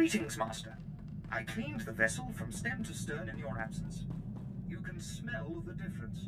Greetings, Master. I cleaned the vessel from stem to stern in your absence. You can smell the difference.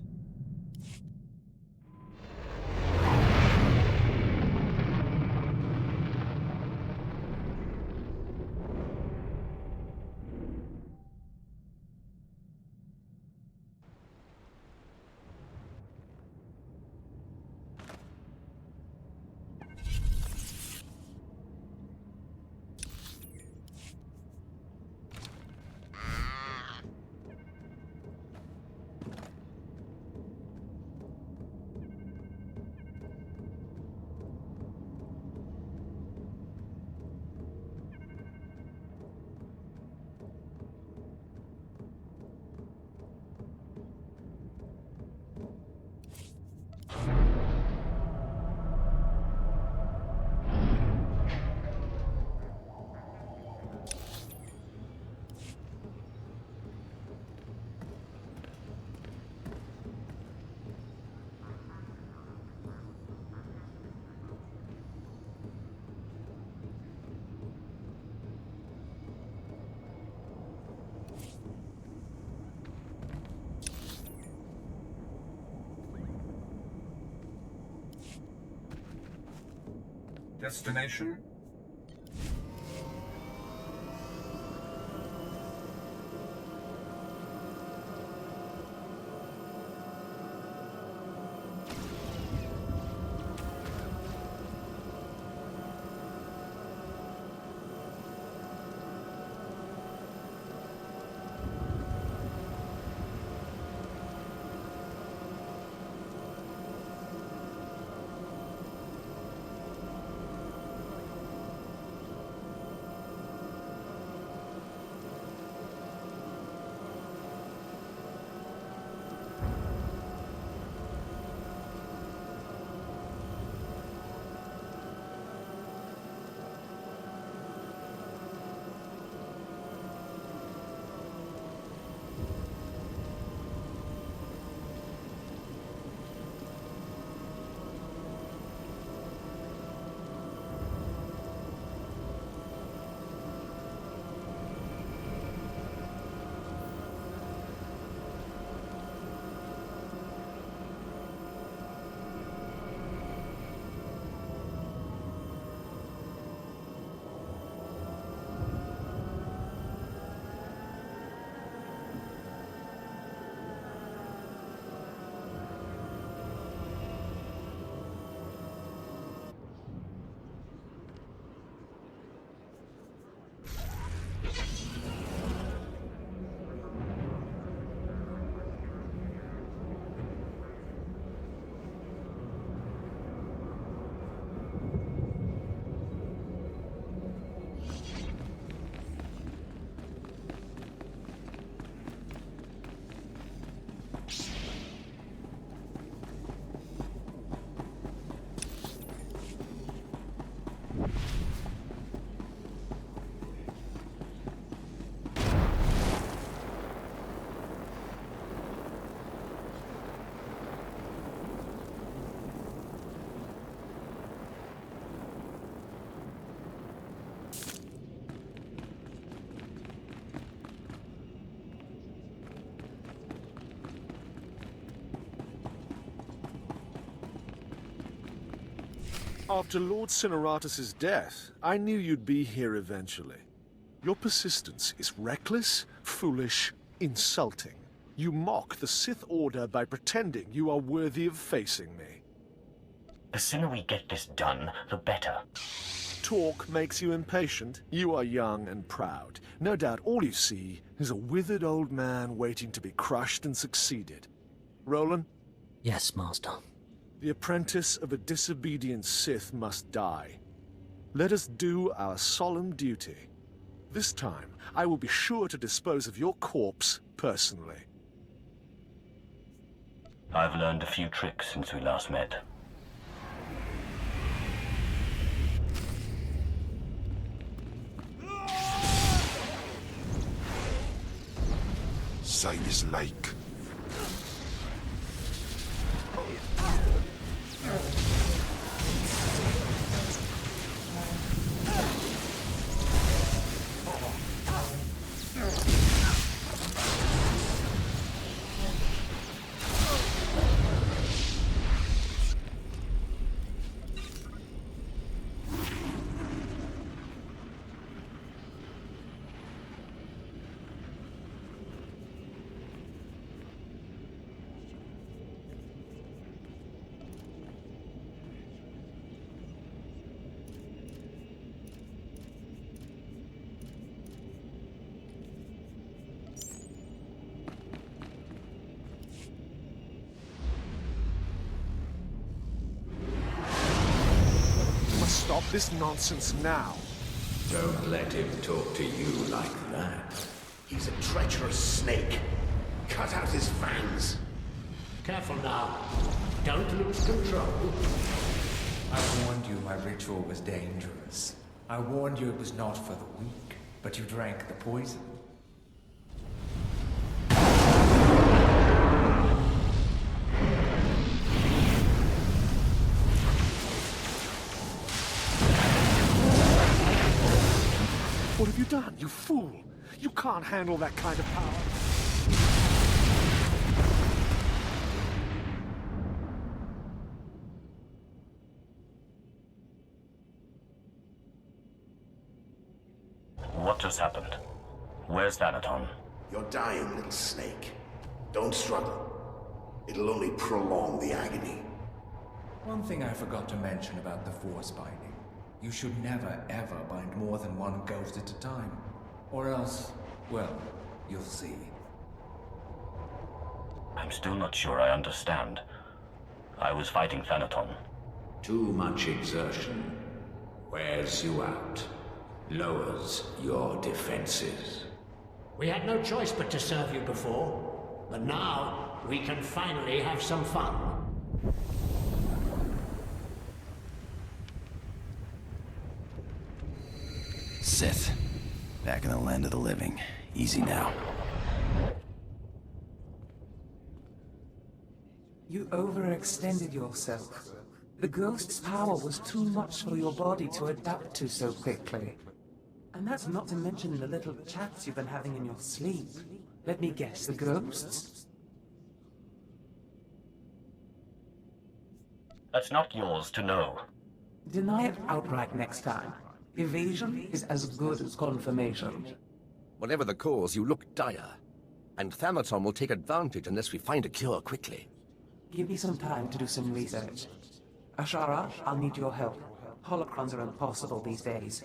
Destination? After Lord Cineratus' death, I knew you'd be here eventually. Your persistence is reckless, foolish, insulting. You mock the Sith Order by pretending you are worthy of facing me. The sooner we get this done, the better. Talk makes you impatient. You are young and proud. No doubt all you see is a withered old man waiting to be crushed and succeeded. Roland? Yes, Master. The apprentice of a disobedient Sith must die. Let us do our solemn duty. This time, I will be sure to dispose of your corpse personally. I've learned a few tricks since we last met. Sight is like. this nonsense now. Don't let him talk to you like that. He's a treacherous snake. Cut out his fangs. Careful now. Don't lose control. I warned you my ritual was dangerous. I warned you it was not for the weak, but you drank the poison. What have you done, you fool? You can't handle that kind of power. What just happened? Where's Thanaton? You're dying, little snake. Don't struggle. It'll only prolong the agony. One thing I forgot to mention about the Force binding. You should never, ever bind more than one ghost at a time. Or else, well, you'll see. I'm still not sure I understand. I was fighting Thanaton. Too much exertion wears you out. Lowers your defenses. We had no choice but to serve you before, but now we can finally have some fun. Sith. Back in the land of the living. Easy now. You overextended yourself. The ghost's power was too much for your body to adapt to so quickly. And that's not to mention the little chats you've been having in your sleep. Let me guess, the ghosts? That's not yours to know. Deny it outright next time. Evasion is as good as confirmation. Whatever the cause, you look dire. And Thanaton will take advantage unless we find a cure quickly. Give me some time to do some research. Ashara, I'll need your help. Holocrons are impossible these days.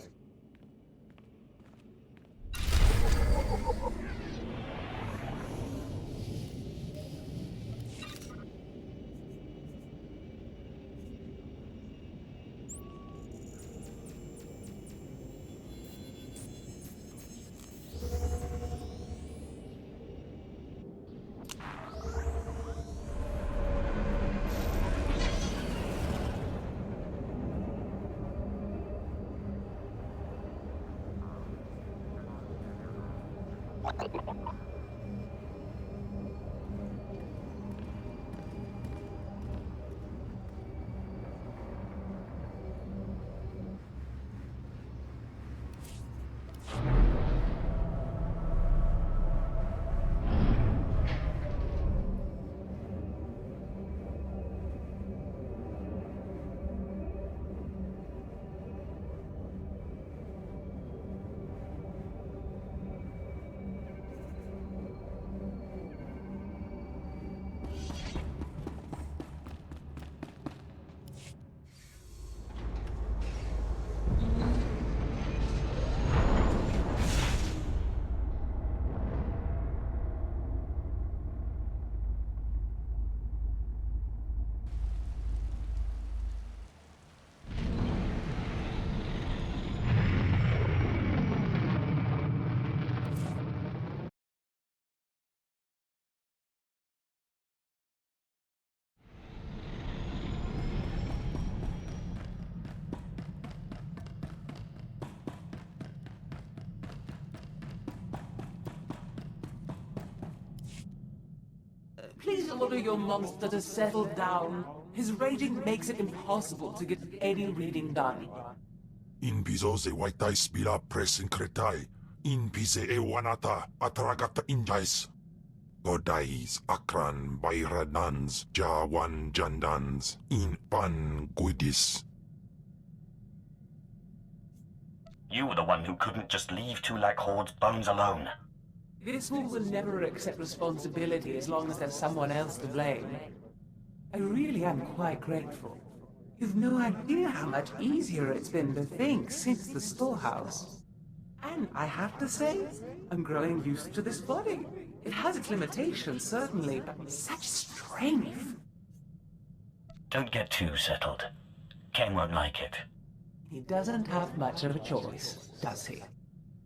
Please order your monster to settle down. His raging makes it impossible to get any reading done. In piso se waitai spira presin kretai. In pise e wanata atragata injais. Godais akran bayranans jawan jandans in pan guidis. You were the one who couldn't just leave two like Horde's bones alone. This fool will never accept responsibility as long as there's someone else to blame. I really am quite grateful. You've no idea how much easier it's been to think since the storehouse. And I have to say, I'm growing used to this body. It has its limitations, certainly, but such strength. Don't get too settled. Ken won't like it. He doesn't have much of a choice, does he?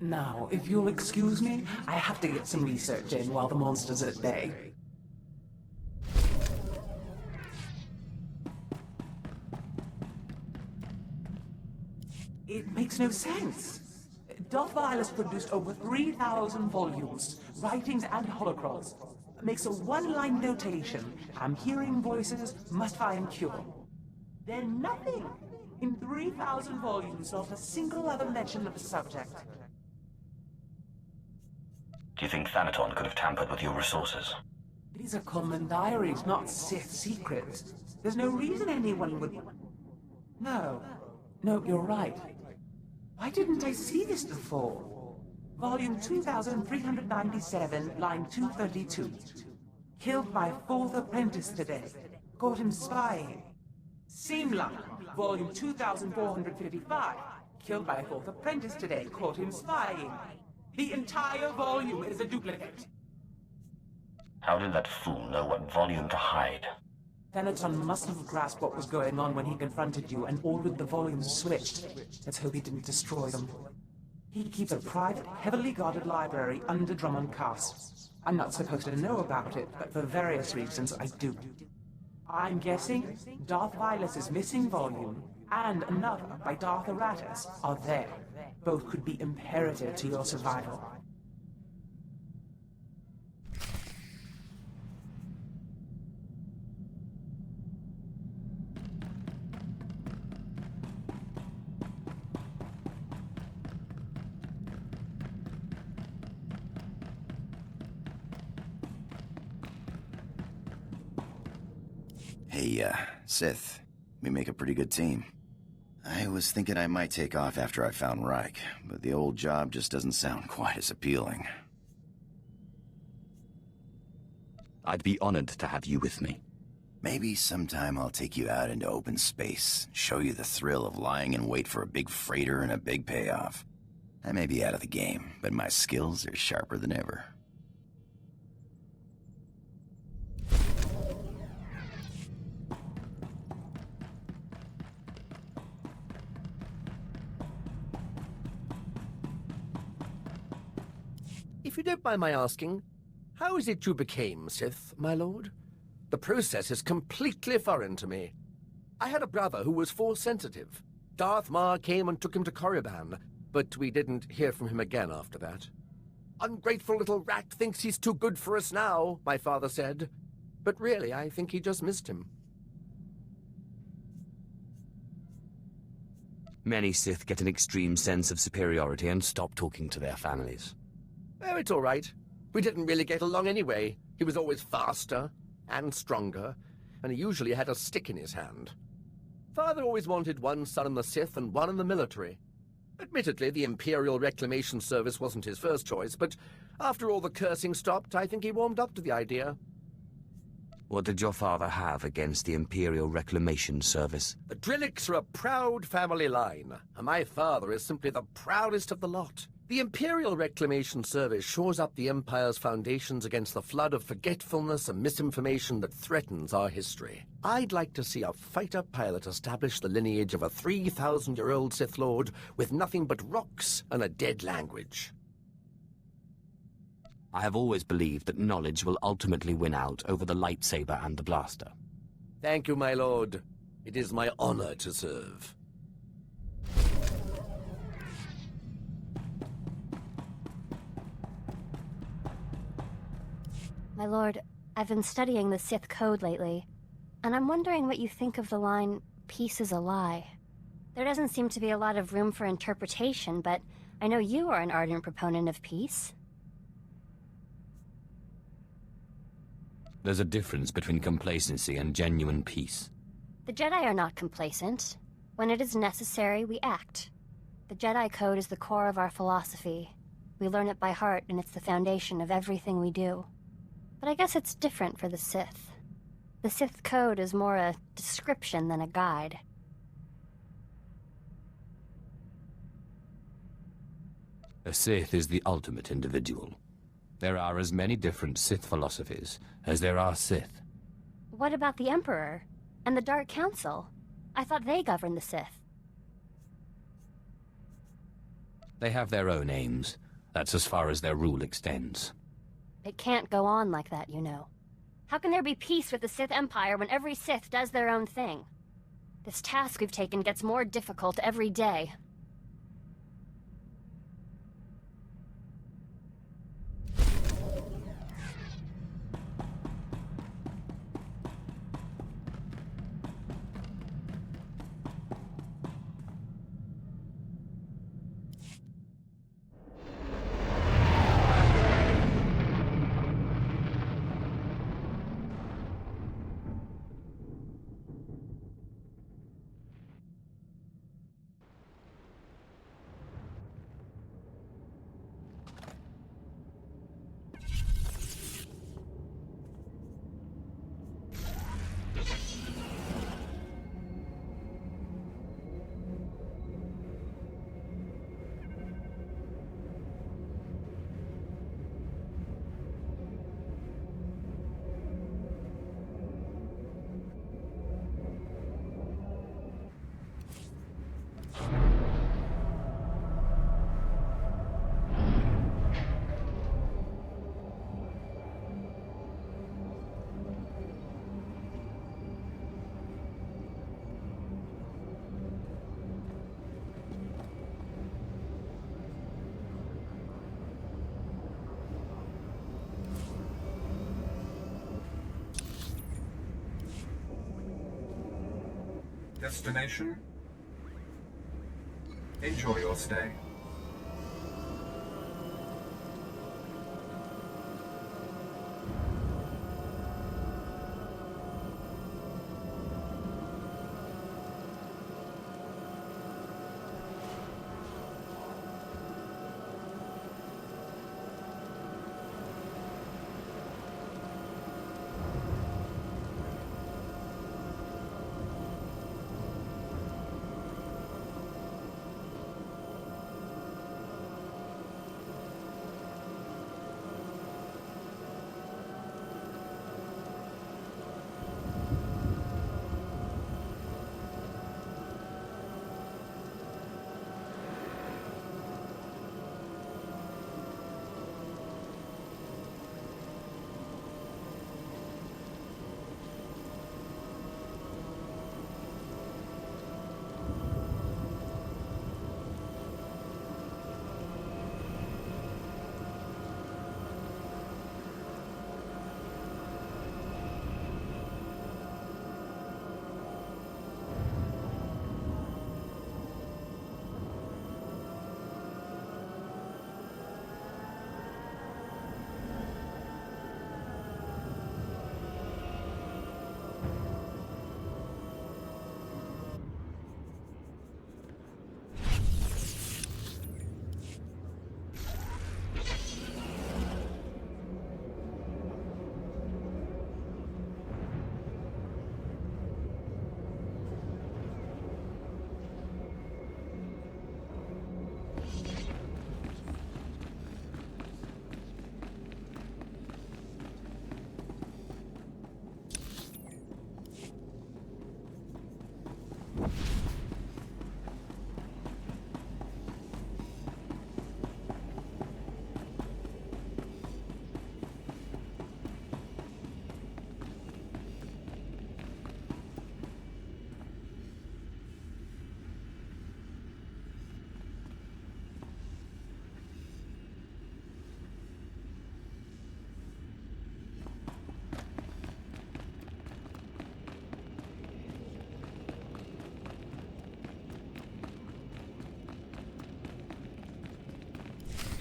Now, if you'll excuse me, I have to get some research in while the monster's at bay. It makes no sense. Darth Valis produced over 3,000 volumes, writings and holocrons. Makes a one-line notation. I'm hearing voices, must find cure. Then nothing. In 3,000 volumes, not a single other mention of the subject. Do you think Thanaton could have tampered with your resources? These are common diaries, not Sith secrets. There's no reason anyone would... No, you're right. Why didn't I see this before? Volume 2397, line 232. Killed my fourth apprentice today. Caught him spying. Seamlock, volume 2455. Killed my fourth apprentice today. Caught him spying. The entire volume is a duplicate. How did that fool know what volume to hide? Thanaton must have grasped what was going on when he confronted you and ordered the volumes switched. Let's hope he didn't destroy them. He keeps a private, heavily guarded library under Drummond Castle. I'm not supposed to know about it, but for various reasons I do. I'm guessing Darth Valis' missing volume and another by Darth Aratus are there. Both could be imperative to your survival. Hey, Sith. We make a pretty good team. I was thinking I might take off after I found Reich, but the old job just doesn't sound quite as appealing. I'd be honored to have you with me. Maybe sometime I'll take you out into open space, show you the thrill of lying in wait for a big freighter and a big payoff. I may be out of the game, but my skills are sharper than ever. If you don't mind my asking, how is it you became Sith, my lord? The process is completely foreign to me. I had a brother who was Force-sensitive. Darth Maul came and took him to Korriban, but we didn't hear from him again after that. Ungrateful little rat thinks he's too good for us now, my father said. But really, I think he just missed him. Many Sith get an extreme sense of superiority and stop talking to their families. Oh, it's all right. We didn't really get along anyway. He was always faster and stronger, and he usually had a stick in his hand. Father always wanted one son in the Sith and one in the military. Admittedly, the Imperial Reclamation Service wasn't his first choice, but after all the cursing stopped, I think he warmed up to the idea. What did your father have against the Imperial Reclamation Service? The Drillicks are a proud family line, and my father is simply the proudest of the lot. The Imperial Reclamation Service shores up the Empire's foundations against the flood of forgetfulness and misinformation that threatens our history. I'd like to see a fighter pilot establish the lineage of a 3,000-year-old Sith Lord with nothing but rocks and a dead language. I have always believed that knowledge will ultimately win out over the lightsaber and the blaster. Thank you, my lord. It is my honor to serve. My lord, I've been studying the Sith code lately, and I'm wondering what you think of the line, "Peace is a lie." There doesn't seem to be a lot of room for interpretation, but I know you are an ardent proponent of peace. There's a difference between complacency and genuine peace. The Jedi are not complacent. When it is necessary, we act. The Jedi code is the core of our philosophy. We learn it by heart, and it's the foundation of everything we do. But I guess it's different for the Sith. The Sith code is more a description than a guide. A Sith is the ultimate individual. There are as many different Sith philosophies as there are Sith. What about the Emperor? And the Dark Council? I thought they governed the Sith. They have their own aims. That's as far as their rule extends. It can't go on like that, you know. How can there be peace with the Sith Empire when every Sith does their own thing? This task we've taken gets more difficult every day. Destination? Enjoy your stay.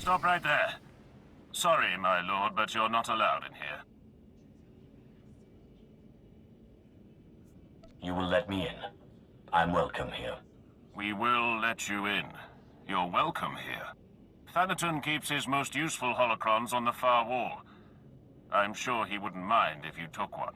Stop right there. Sorry, my lord, but you're not allowed in here. You will let me in. I'm welcome here. We will let you in. You're welcome here. Thanaton keeps his most useful holocrons on the far wall. I'm sure he wouldn't mind if you took one.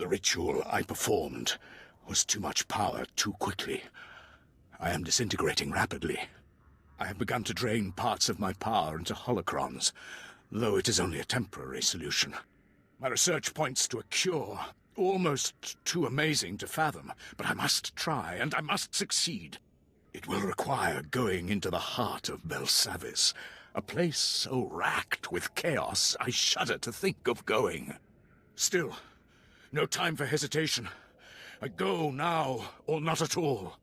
The ritual I performed was too much power too quickly. I am disintegrating rapidly. I have begun to drain parts of my power into holocrons, though it is only a temporary solution. My research points to a cure, almost too amazing to fathom, but I must try, and I must succeed. It will require going into the heart of Belsavis, a place so racked with chaos I shudder to think of going. Still, no time for hesitation. I go now, or not at all.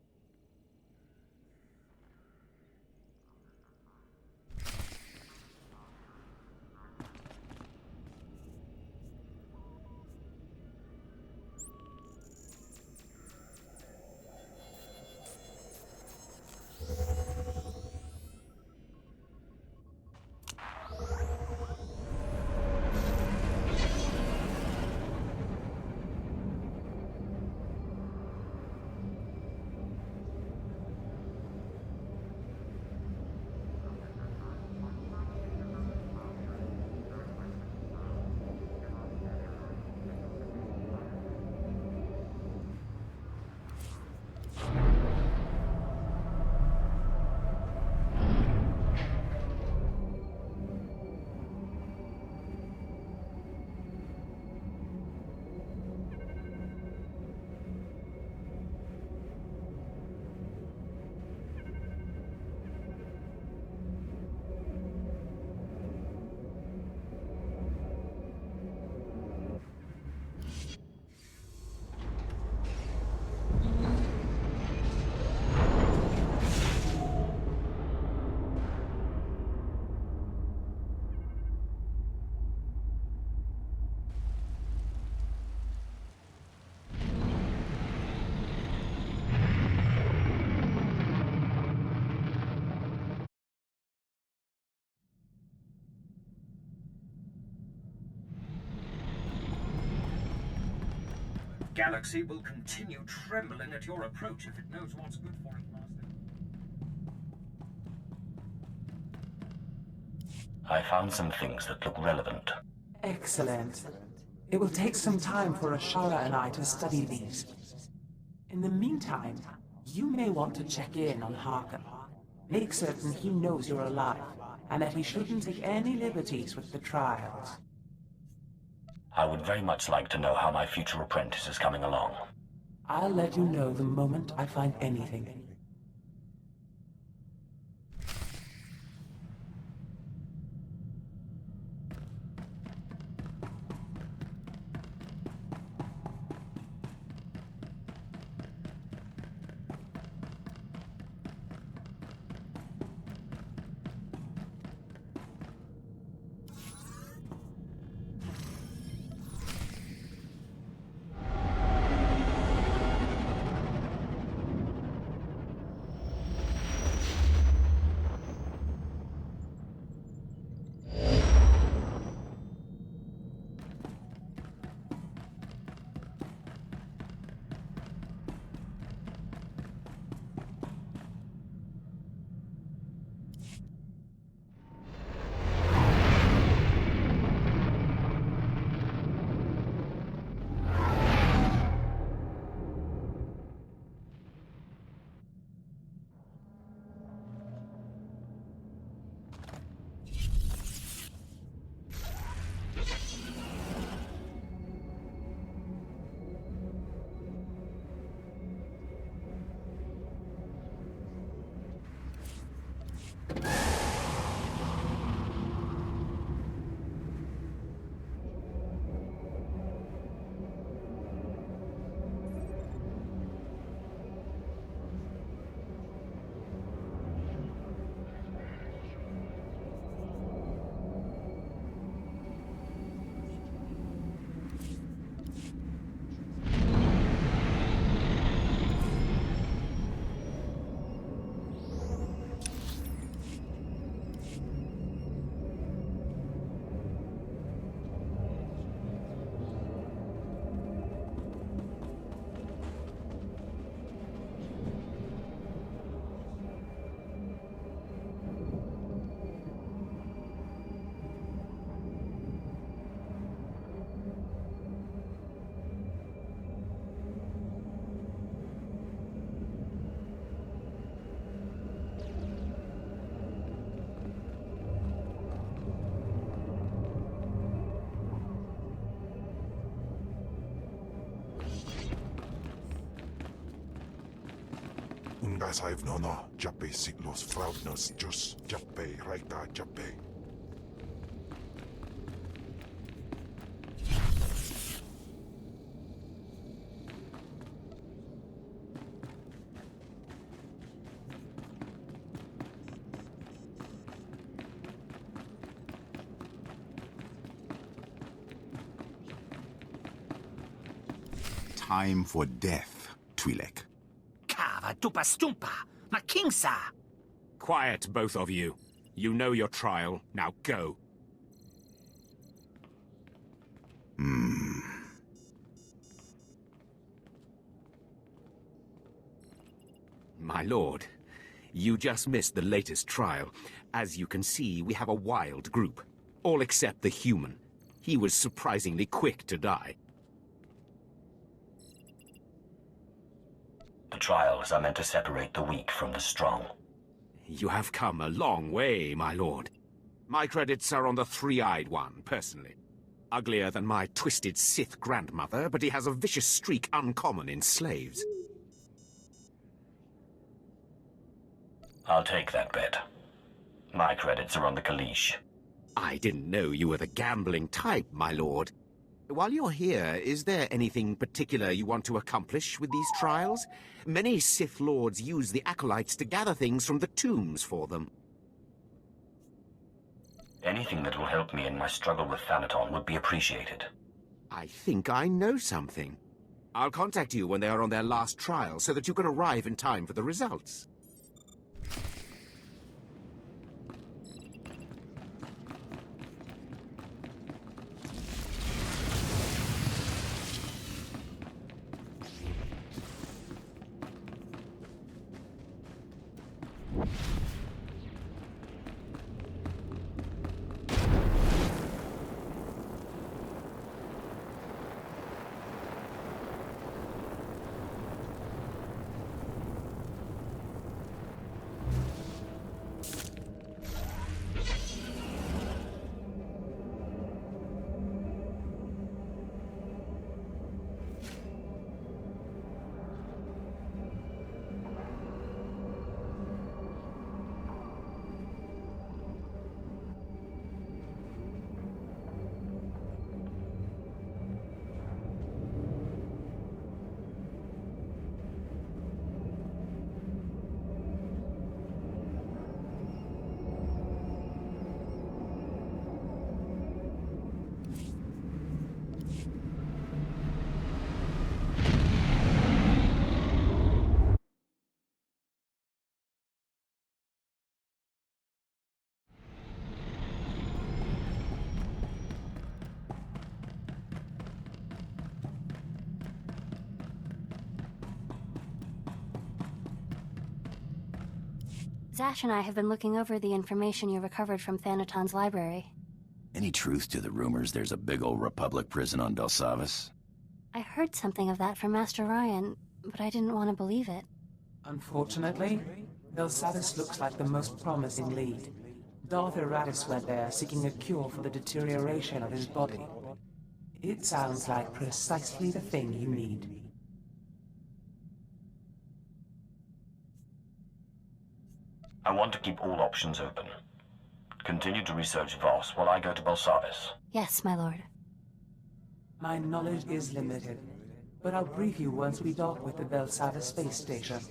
Galaxy will continue trembling at your approach if it knows what's good for it, Master. I found some things that look relevant. Excellent. It will take some time for Ashara and I to study these. In the meantime, you may want to check in on Harkin. Make certain he knows you're alive, and that he shouldn't take any liberties with the trials. I would very much like to know how my future apprentice is coming along. I'll let you know the moment I find anything. Ingas I've no Jape Siglos Fraudnos Jus Jape Raita Jape. Time for death, Twi'lek. Kava tupa stumpa, makingsa. Quiet, both of you. You know your trial. Now go. My lord, you just missed the latest trial. As you can see, we have a wild group. All except the human. He was surprisingly quick to die. The trials are meant to separate the weak from the strong. You have come a long way, my lord. My credits are on the three-eyed one, personally. Uglier than my twisted Sith grandmother, but he has a vicious streak uncommon in slaves. I'll take that bet. My credits are on the Kaleesh. I didn't know you were the gambling type, my lord. While you're here, is there anything particular you want to accomplish with these trials? Many Sith Lords use the Acolytes to gather things from the tombs for them. Anything that will help me in my struggle with Thanaton would be appreciated. I think I know something. I'll contact you when they are on their last trial so that you can arrive in time for the results. Zash and I have been looking over the information you recovered from Thanaton's library. Any truth to the rumors there's a big old Republic prison on Belsavis? I heard something of that from Master Ryan, but I didn't want to believe it. Unfortunately, Belsavis looks like the most promising lead. Darth Eratus went there seeking a cure for the deterioration of his body. It sounds like precisely the thing you need. I want to keep all options open. Continue to research Voss while I go to Belsavis. Yes, my lord. My knowledge is limited, but I'll brief you once we dock with the Belsavis space station.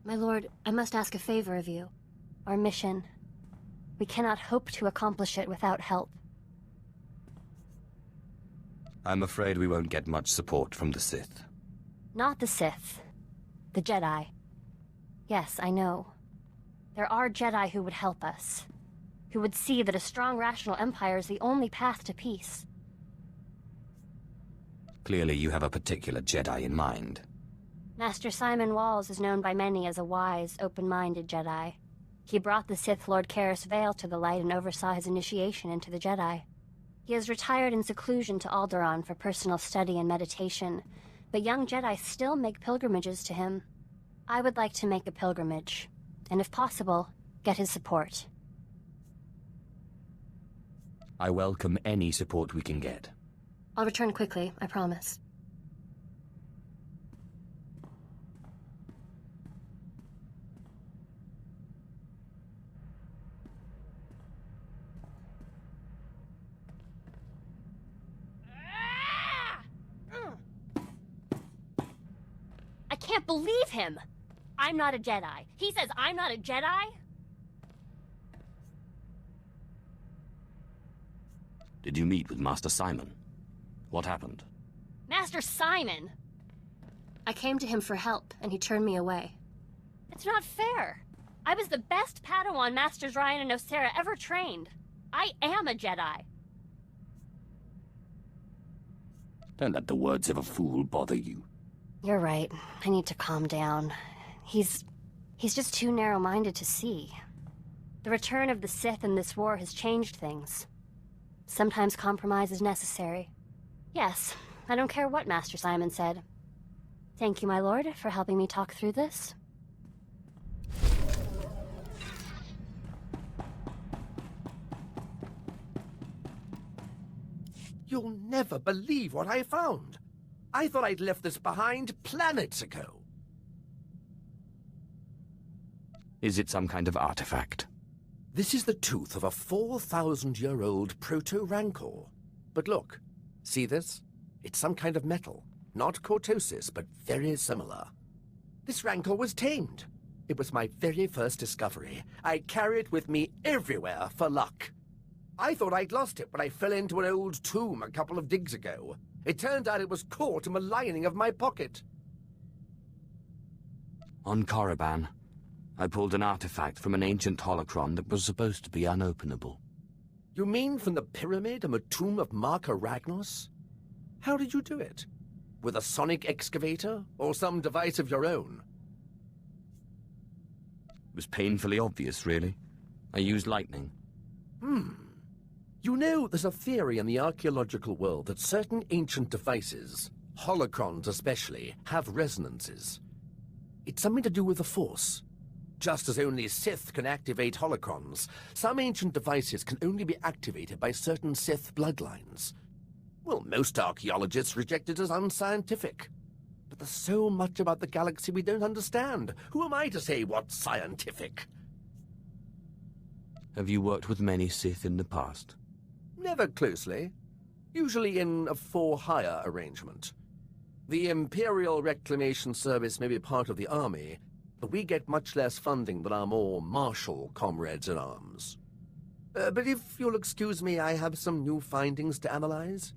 My lord, I must ask a favor of you. Our mission. We cannot hope to accomplish it without help. I'm afraid we won't get much support from the Sith. Not the Sith. The Jedi. Yes, I know. There are Jedi who would help us. Who would see that a strong, rational empire is the only path to peace. Clearly you have a particular Jedi in mind. Master Simon Walls is known by many as a wise, open-minded Jedi. He brought the Sith Lord Karis Vale to the light and oversaw his initiation into the Jedi. He has retired in seclusion to Alderaan for personal study and meditation, but young Jedi still make pilgrimages to him. I would like to make a pilgrimage, and if possible, get his support. I welcome any support we can get. I'll return quickly, I promise. I can't believe him! I'm not a Jedi. He says I'm not a Jedi? Did you meet with Master Simon? What happened? Master Simon! I came to him for help, and he turned me away. It's not fair. I was the best Padawan Masters Ryan and Osera ever trained. I am a Jedi. Don't let the words of a fool bother you. You're right. I need to calm down. He's just too narrow-minded to see. The return of the Sith in this war has changed things. Sometimes compromise is necessary. Yes, I don't care what Master Simon said. Thank you, my lord, for helping me talk through this. You'll never believe what I found. I thought I'd left this behind planets ago. Is it some kind of artifact? This is the tooth of a 4,000-year-old proto-rancor. But look, see this? It's some kind of metal. Not cortosis, but very similar. This rancor was tamed. It was my very first discovery. I carry it with me everywhere for luck. I thought I'd lost it when I fell into an old tomb a couple of digs ago. It turned out it was caught in the lining of my pocket. On Korriban, I pulled an artifact from an ancient holocron that was supposed to be unopenable. You mean from the pyramid and the tomb of Marka Ragnos? How did you do it? With a sonic excavator, or some device of your own? It was painfully obvious, really. I used lightning. You know, there's a theory in the archaeological world that certain ancient devices, holocrons especially, have resonances. It's something to do with the Force. Just as only Sith can activate holocrons, some ancient devices can only be activated by certain Sith bloodlines. Well, most archaeologists reject it as unscientific. But there's so much about the galaxy we don't understand. Who am I to say what's scientific? Have you worked with many Sith in the past? Never closely. Usually in a for-hire arrangement. The Imperial Reclamation Service may be part of the Army, but we get much less funding than our more martial comrades-in-arms. But if you'll excuse me, I have some new findings to analyze.